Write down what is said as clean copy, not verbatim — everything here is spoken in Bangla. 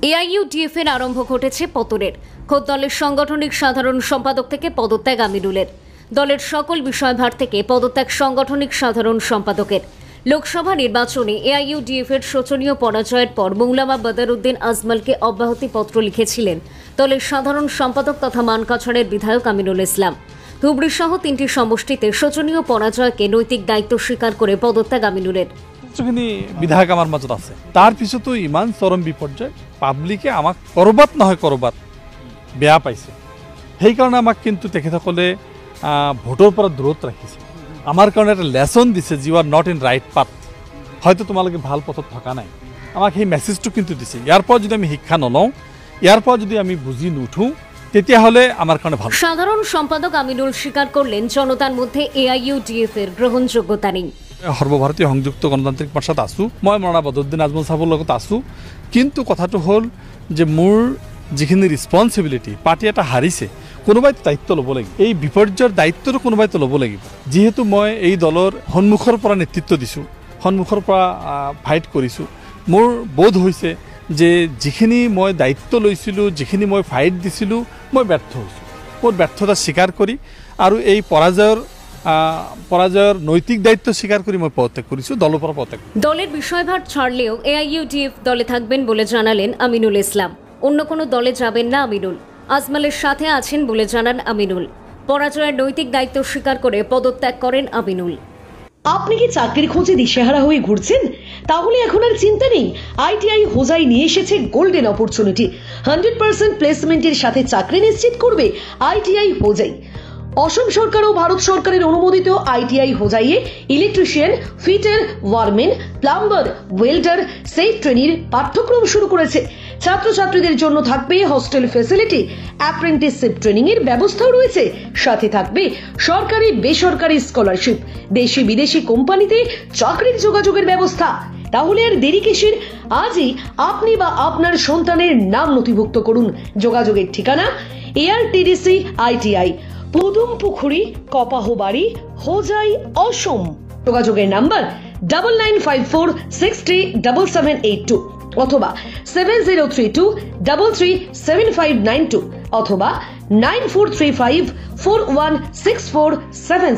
এআইইউডিএফ এর আরম্ভ ঘটেছে পতনের। খোদ দলের সাংগঠনিক সাধারণ সম্পাদক থেকে পদত্যাগ আমিনুলের। দলের সকল বিষয়ভার থেকে পদত্যাগ সাংগঠনিক সাধারণ সম্পাদকের। লোকসভা নির্বাচনে এআইইউডিএফ এর শোচনীয় পরাজয়ের পর মৌলানা বদরুদ্দিন আজমলকে অব্যাহতি পত্র লিখেছিলেন দলের সাধারণ সম্পাদক তথা মানকাছড়ের বিধায়ক আমিনুল ইসলাম। ধুবড়ী সহ 3টি সমষ্টিতে শোচনীয় পরাজয়কে নৈতিক দায়িত্ব স্বীকার করে পদত্যাগ আমিনুলের। বিধায়ক আমার মাজত আছে, তাৰ পিছতো ইমান চৰম বিপৰ্যয়, পাব্লিকে আমাক কৰবাত নহয় কৰবাত বেয়া পাইছে। সেইকাৰণে আমাক কিন্তু তেখেতসকলে ভোটৰ পৰা দূৰত ৰাখিছে। আমাৰ কাৰণে এটা লেচন দিছে, you are not in right path, হয়তো তোমালোকে ভাল পথত থকা নাই। আমাক সেই মেছেজটো কিন্তু দিছে। ইয়াৰ পৰা যদি আমি শিক্ষা নলওঁ, ইয়াৰ পৰা যদি আমি বুজি নুঠো, তেতিয়াহ'লে আমাৰ কাৰণে ভাল। সাধারণ সম্পাদক আমিনুল স্বীকার করলেন জনতার মধ্যে এআইইউডিএফ এর গ্রহণযোগ্যতা নেই। সর্বভারতীয় সংযুক্ত গণতান্ত্রিক মৰ্চাত আছোঁ, মই মৌলানা বদৰুদ্দিন আজমল চাহাবৰ লগত আছোঁ। কিন্তু কথাটো হ'ল যে মোৰ যিখিনি ৰেছপনচিবিলিটি, পাৰ্টি এটা হাৰিছে, কোনোবাই দায়িত্ব ল'ব লাগিব। এই বিপৰ্যয়ৰ দায়িত্বটো কোনোবাইতো ল'ব লাগিব। যিহেতু মই এই দলৰ সন্মুখৰ পৰা নেতৃত্ব দিছোঁ, সন্মুখৰ পৰা ফাইট কৰিছোঁ, মোৰ বোধ হৈছে যে যিখিনি মই দায়িত্ব লৈছিলোঁ, যিখিনি মই ফাইট দিছিলোঁ, মই ব্যৰ্থ হৈছোঁ। মোৰ ব্যৰ্থতা স্বীকাৰ কৰি আৰু এই পরাজয়ের নৈতিক দায়িত্ব স্বীকার করে মই পদত্যাগ করেছি, দলের পর পদত্যাগ। দলের বিষয়ভার ছাড়লেও এআইইউডিএফ দলে থাকবেন বলে জানালেন আমিনুল ইসলাম। অন্য কোনো দলে যাবেন না আমিনুল। আজমলের সাথে আছেন বলে জানান আমিনুল। পরাজয়ের নৈতিক দায়িত্ব স্বীকার করে পদত্যাগ করেন আমিনুল। আপনি কি চাকরির খোঁজে দিশেহারা হয়ে ঘুরছেন? তাহলে এখন আর চিন্তা নেই। আইটিআই হোজাই নিয়ে এসেছে গোল্ডেন অপরচুনিটি। 100% প্লেসমেন্টের সাথে চাকরি নিশ্চিত করবে আইটিআই হোজাই। অসম সরকার ও ভারত সরকারের অনুমোদিত আইটিআই হোজাইয়ে electrician, fitter, wireman, plumber, welder, সেফ ট্রেনির পাঠ্যক্রম শুরু করেছে। ছাত্রছাত্রীদের জন্য থাকবে হস্টেল ফ্যাসিলিটি, অ্যাপ্রেন্টিসশিপ ট্রেনিং এর ব্যবস্থাও রয়েছে। সাথে থাকবে সরকারি বেসরকারি স্কলারশিপ, দেশি বিদেশি কোম্পানিতে চাকরির যোগাযোগের ব্যবস্থা। তাহলে আর দেরি কিসের? আজই আপনি বা আপনার সন্তানের নাম নথিভুক্ত করুন। যোগাযোগের ঠিকানা এআরটিডিসি আইটিআই, পদুমপুখুরি, কপাহবাড়ি, হোজাই, অসম। যোগাযোগের নাম্বার 9954637782 অথবা 7032337592 অথবা 9435416476।